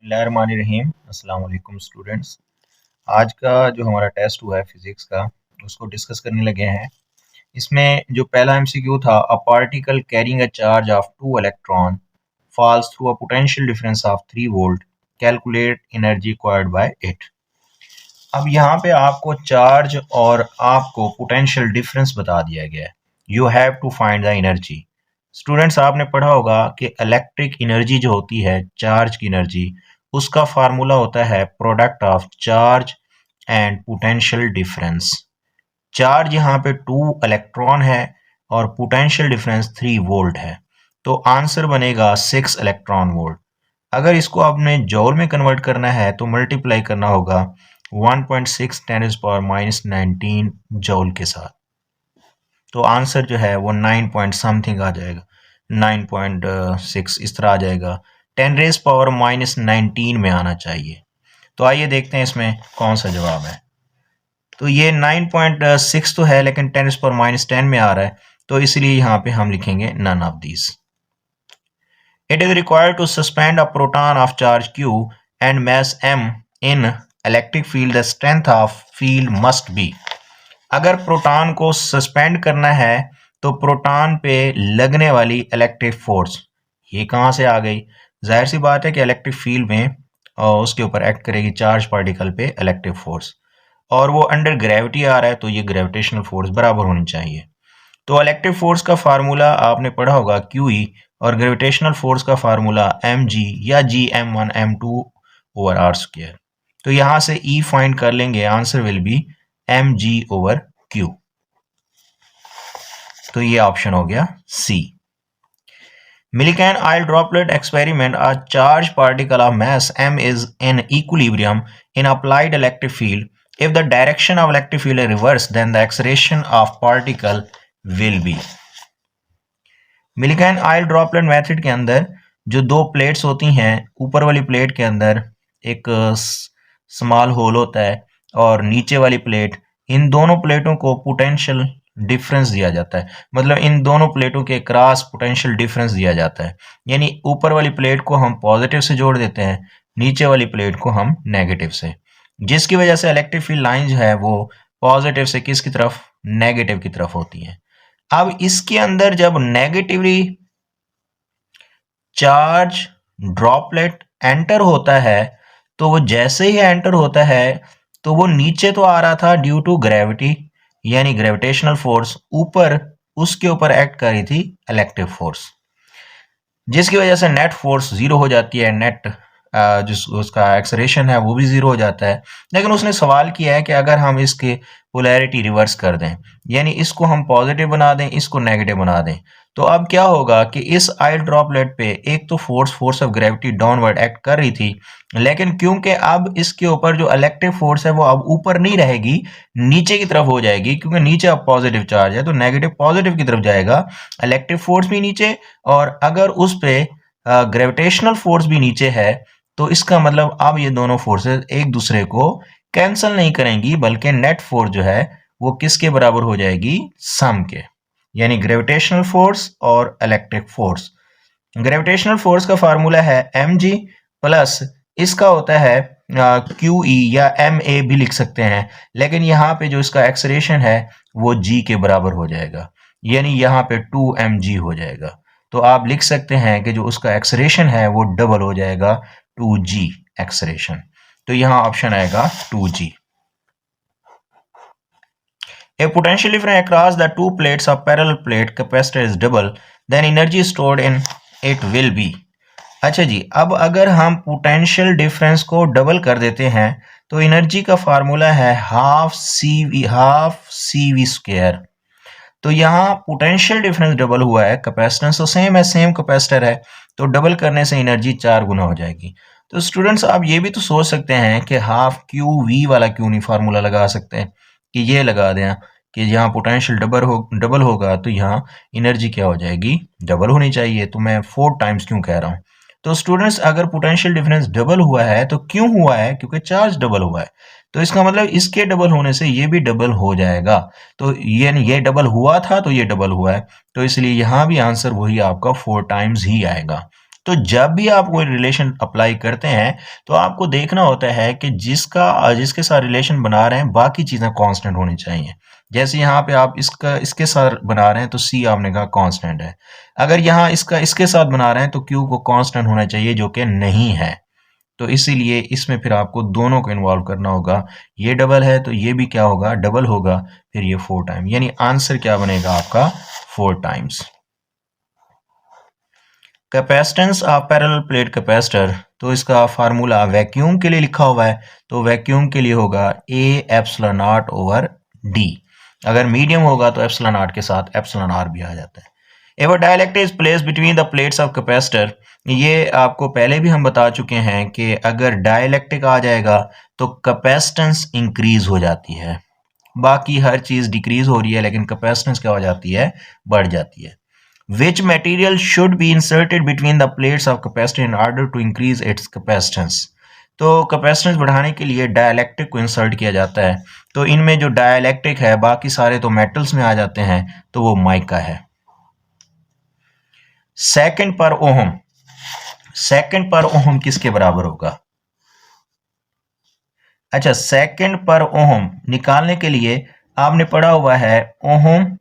बिस्मिल्लाहिर्रहमानिर्रहीम। अस्सलाम वालेकुम स्टूडेंट्स। आज का जो हमारा टेस्ट हुआ है फिजिक्स का, उसको डिस्कस करने लगे हैं। इसमें जो पहला एमसीक्यू था, a particle carrying a charge of 2 electron falls through a potential difference of 3 volt, calculate energy required by it. अब यहाँ पे आपको चार्ज और आपको पोटेंशियल डिफरेंस बता दिया गया है। You have to find the energy. Students, आपने पढ़ा होगा कि इलेक्ट्रिक एनर्जी जो होती है, चार्ज की एनर्जी, उसका फार्मूला होता है product of charge and potential difference. Charge यहाँ पे 2 इलेक्ट्रॉन है और पोटेंशियल डिफरेंस 3 वोल्ट है, तो आंसर बनेगा 6 इलेक्ट्रॉन वोल्ट। अगर इसको आपने जॉल में कन्वर्ट करना है तो मल्टीप्लाई करना होगा 1.6 10⁻⁻19 जॉल के साथ, तो आंसर जो है वो 9 पॉइंट समथिंग आ जाएगा, 9.6 इस तरह आ जाएगा। 10⁻⁻19 में आना चाहिए। तो आइए देखते हैं इसमें कौन सा जवाब है। तो ये 9.6 तो है, लेकिन 10⁻10 में आ रहा है, तो इसलिए यहाँ पे हम लिखेंगे none of these. It is required to suspend a proton of charge q and mass m in electric field. The strength of field must be. अगर प्रोटॉन को सस्पेंड करना है तो प्रोटॉन पे लगने वाली इलेक्ट्रिक फोर्स ये कहाँ से आ गई? जाहिर सी बात है कि इलेक्ट्रिक फील्ड में उसके ऊपर एक्ट करेगी चार्ज पार्टिकल पे इलेक्ट्रिक फोर्स, और वो अंडर ग्रेविटी आ रहा है, तो ये ग्रेविटेशनल फोर्स बराबर होनी चाहिए। तो इलेक्ट्रिक फोर्स का फार्मूला आपने पढ़ा होगा QE, और ग्रेविटेशनल फोर्स का फार्मूला mg या Gm1 m2 over are square. तो यहां से E फाइंड कर लेंगे, answer will be mg over q। तो ये ऑप्शन हो गया C। Millikan oil droplet experiment, a charged particle of mass m is in equilibrium in applied electric field. If the direction of electric field is reversed, then the acceleration of particle will be. Millikan oil droplet method के अंदर जो दो plates होती हैं, ऊपर वाली plate के अंदर एक स्मॉल होल होता है और नीचे वाली प्लेट, इन दोनों प्लेटों को पोटेंशियल डिफरेंस दिया जाता है। मतलब इन दोनों प्लेटों के क्रॉस पोटेंशियल डिफरेंस दिया जाता है, यानी ऊपर वाली प्लेट को हम पॉजिटिव से जोड़ देते हैं, नीचे वाली प्लेट को हम नेगेटिव से, जिसकी वजह से इलेक्ट्रिक फील्ड लाइन जो है वो पॉजिटिव से किसकी तरफ? नेगेटिव की तरफ होती है। अब इसके अंदर जब नेगेटिवली चार्ज ड्रॉपलेट एंटर होता है, तो वो जैसे ही एंटर होता है तो वो नीचे तो आ रहा था ड्यू टू ग्रेविटी, यानी ग्रेविटेशनल फोर्स, ऊपर उसके ऊपर एक्ट कर रही थी इलेक्ट्रिक फोर्स, जिसकी वजह से नेट फोर्स जीरो हो जाती है, नेट जो उसका एक्सलेरेशन है वो भी जीरो हो जाता है। लेकिन उसने सवाल किया है कि अगर हम इसके पोलैरिटी रिवर्स कर दें, यानी इसको हम पॉजिटिव बना दें, इसको नेगेटिव बना दें, तो अब क्या होगा कि इस ऑयल ड्रॉपलेट पे एक तो force of gravity downward act कर रही थी, लेकिन क्योंकि अब इसके ऊपर जो इलेक्ट्रिक फोर्स है वो अब ऊपर नहीं रहेगी, नीचे की तरफ हो जाएगी, क्योंकि नीचे अब पॉजिटिव चार्ज है तो नेगेटिव पॉजिटिव की तरफ जाएगा, इलेक्ट्रिक फोर्स भी नीचे, और अगर उस पे ग्रेविटेशनल फोर्स भी नीचे है, तो इसका मतलब अब ये दोनों फोर्सेस एक दूसरे को कैंसिल नहीं करेंगी, बल्कि नेट फोर्स जो है वो किसके बराबर हो जाएगी? सम के, यानी ग्रेविटेशनल फोर्स और इलेक्ट्रिक फोर्स। ग्रेविटेशनल फोर्स का फार्मूला है mg प्लस इसका होता है QE या MA भी लिख सकते हैं, लेकिन यहाँ पे जो इसका एक्सलेरेशन है वो g के बराबर हो जाएगा, यानी यहाँ पे 2mg हो जाएगा। तो आप लिख सकते हैं कि जो उसका एक्सलेरेशन है वो डबल हो जाएगा, 2g एक्सलेरेशन। तो यहाँ ऑप्शन आएगा 2g। A potential difference across the two plates of parallel plate capacitor is double, then energy stored in it will be. अच्छा जी, अब अगर हम पोटेंशियल डिफरेंस को डबल कर देते हैं तो एनर्जी का फार्मूला है हाफ सी वी स्क्वायर। तो यहाँ पोटेंशियल डिफरेंस डबल हुआ है, कैपेसिटेंस तो सेम है, सेम कैपेसिटर है, तो डबल करने से एनर्जी 4 गुना हो जाएगी। तो स्टूडेंट्स, आप ये भी तो सोच सकते हैं कि हाफ क्यू वी वाला क्यों नहीं फार्मूला लगा सकते हैं कि ये लगा दें कि यहाँ पोटेंशियल डबल होगा तो यहाँ एनर्जी क्या हो जाएगी? डबल होनी चाहिए। तो मैं 4 टाइम्स क्यों कह रहा हूँ? तो स्टूडेंट्स, अगर पोटेंशियल डिफरेंस डबल हुआ है तो क्यों हुआ है? क्योंकि चार्ज डबल हुआ है, तो इसका मतलब इसके डबल होने से ये भी डबल हो जाएगा। तो ये डबल हुआ था तो ये डबल हुआ है, तो इसलिए यहाँ भी आंसर वही आपका 4 टाइम्स ही आएगा। तो जब भी आप कोई रिलेशन अप्लाई करते हैं तो आपको देखना होता है कि जिसके साथ रिलेशन बना रहे हैं बाकी चीज़ें कांस्टेंट होनी चाहिए। जैसे यहाँ पे आप इसके साथ बना रहे हैं तो सी आपने कहा कांस्टेंट है। अगर यहाँ इसके साथ बना रहे हैं तो क्यू को कांस्टेंट होना चाहिए, जो कि नहीं है। तो इसीलिए इसमें फिर आपको दोनों को इन्वॉल्व करना होगा। ये डबल है तो ये भी क्या होगा, डबल होगा। फिर ये 4 टाइम, यानी आंसर क्या बनेगा आपका 4 times. Capacitance of parallel plate capacitor, तो इसका फार्मूला वैक्यूम के लिए लिखा हुआ है, तो वैक्यूम के लिए होगा A epsilon not over D. अगर मीडियम होगा तो एप्सिलॉन नॉट के साथ एप्सिलॉन आर भी आ जाता है। If a dielectric is placed between the plates of capacitor, ये आपको पहले भी हम बता चुके हैं कि अगर डाइलेक्ट्रिक आ जाएगा तो कैपेसिटेंस इंक्रीज हो जाती है। बाकी हर चीज डिक्रीज हो रही है लेकिन कैपेसिटेंस क्या हो जाती है, बढ़ जाती है। Which material should be inserted between the plates of capacitor in order to increase its capacitance? तो कैपेसिटेंस बढ़ाने के लिए डाइलेक्ट्रिक को इंसर्ट किया जाता है। तो इनमें जो डाइलेक्ट्रिक है बाकी सारे तो मेटल्स में आ जाते हैं, तो वो माइका है। सेकंड पर ओहम, सेकंड पर ओहम किसके बराबर होगा? अच्छा, सेकंड पर ओहम निकालने के लिए आपने पढ़ा हुआ है ohm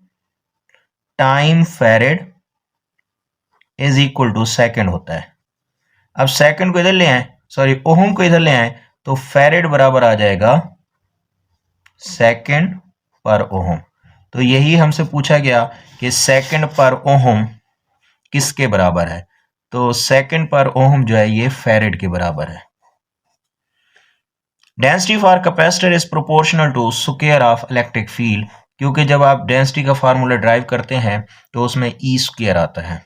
time farad is equal to second होता है। अब सेकंड को इधर ले आए, सॉरी ओहम को इधर ले आए, तो फेरेड बराबर आ जाएगा सेकंड पर ओहम। तो यही हमसे पूछा गया कि सेकंड पर ओहम किसके बराबर है, तो सेकंड पर ओहम जो है ये फेरेड के बराबर है। Density for capacitor is proportional to square of electric field, क्योंकि जब आप डेंसिटी का फार्मूला ड्राइव करते हैं तो उसमें ई स्क्वायर आता है।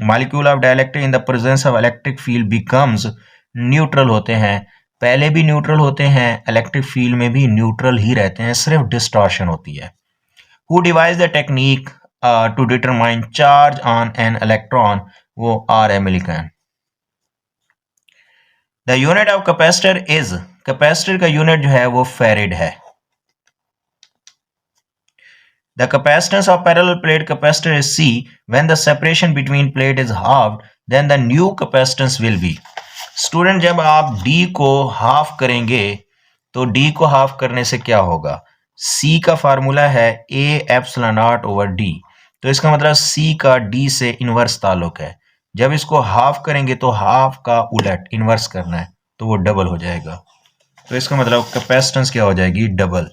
Molecule of dielectric in the presence of electric field becomes neutral होते हैं, पहले भी न्यूट्रल होते हैं, इलेक्ट्रिक फील्ड में भी न्यूट्रल ही रहते हैं, सिर्फ डिस्टॉर्शन होती है। Who devised the technique to determine charge on an electron, वो R A Millikan. The unit of capacitor is, capacitor का यूनिट जो है वो फेरेड है। The capacitance of parallel plate capacitor is C. When the separation between plate is halved, then the new capacitance will be. Student, जब आप D को half करेंगे तो D को हाफ करने से क्या होगा? C का फार्मूला है A epsilon not over D, तो इसका मतलब C का D से इनवर्स ताल्लुक है। जब इसको हाफ करेंगे तो हाफ का उलट इनवर्स करना है, तो वो डबल हो जाएगा। तो इसका मतलब कैपेसिटेंस क्या हो जाएगी, double.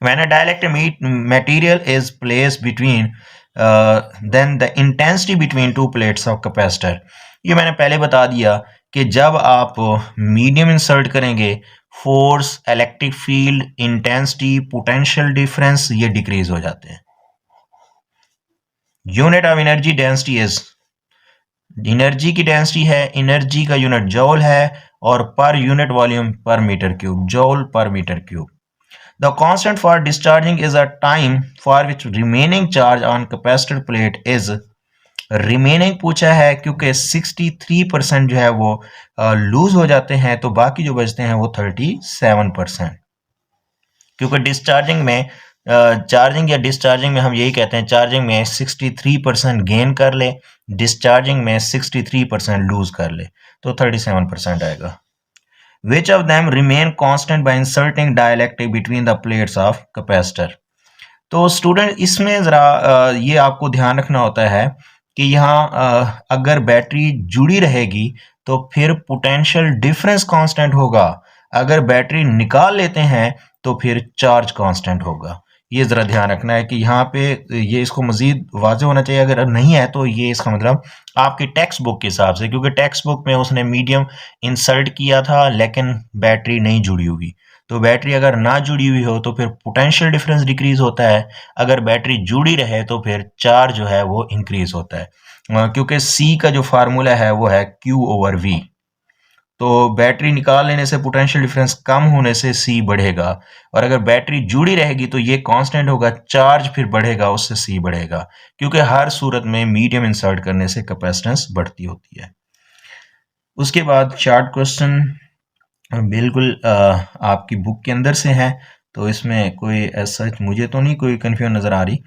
When a dielectric material is placed between then the intensity between two plates of capacitor, ये मैंने पहले बता दिया कि जब आप मीडियम इंसर्ट करेंगे force, electric field, intensity, potential difference ये डिक्रीज हो जाते हैं। Unit of energy density is, energy की डेंसिटी है, एनर्जी का यूनिट जॉल है, और per unit volume per meter cube, joule per meter cube. The constant for discharging is a time for which remaining charge on capacitor plate is, remaining पूछा है क्योंकि 63% जो है वो लूज हो जाते हैं, तो बाकी जो बचते हैं वो 37%। क्योंकि डिस्चार्जिंग में चार्जिंग या डिस्चार्जिंग में हम यही कहते हैं, चार्जिंग में 63% गेन कर ले, डिस्चार्जिंग में 63% लूज कर ले, तो 37% आएगा। Which of them remain constant by inserting dielectric between the plates of capacitor? तो स्टूडेंट इसमें ज़रा ये आपको ध्यान रखना होता है कि यहाँ अगर बैटरी जुड़ी रहेगी तो फिर पोटेंशियल डिफरेंस कांस्टेंट होगा, अगर बैटरी निकाल लेते हैं तो फिर चार्ज कांस्टेंट होगा। ये ज़रा ध्यान रखना है कि यहाँ पे ये इसको मज़ीद वाज़ेह होना चाहिए, अगर नहीं है तो ये इसका मतलब आपकी टेक्स्ट बुक के हिसाब से, क्योंकि टेक्स्ट बुक में उसने मीडियम इंसर्ट किया था लेकिन बैटरी नहीं जुड़ी हुई, तो बैटरी अगर ना जुड़ी हुई हो तो फिर पोटेंशियल डिफरेंस डिक्रीज होता है, अगर बैटरी जुड़ी रहे तो फिर चार्ज जो है वो इंक्रीज होता है। क्योंकि सी का जो फार्मूला है वो है Q ओवर V, तो बैटरी निकाल लेने से पोटेंशियल डिफरेंस कम होने से सी बढ़ेगा, और अगर बैटरी जुड़ी रहेगी तो ये कांस्टेंट होगा, चार्ज फिर बढ़ेगा उससे सी बढ़ेगा, क्योंकि हर सूरत में मीडियम इंसर्ट करने से कैपेसिटेंस बढ़ती होती है। उसके बाद शार्ट क्वेश्चन बिल्कुल आपकी बुक के अंदर से है, तो इसमें कोई ऐसा मुझे तो नहीं कोई कंफ्यूजन नज़र आ रही।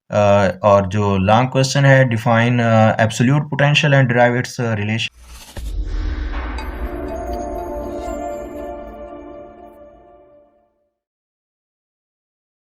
और जो लॉन्ग क्वेश्चन है, define absolute potential and derive it's relation.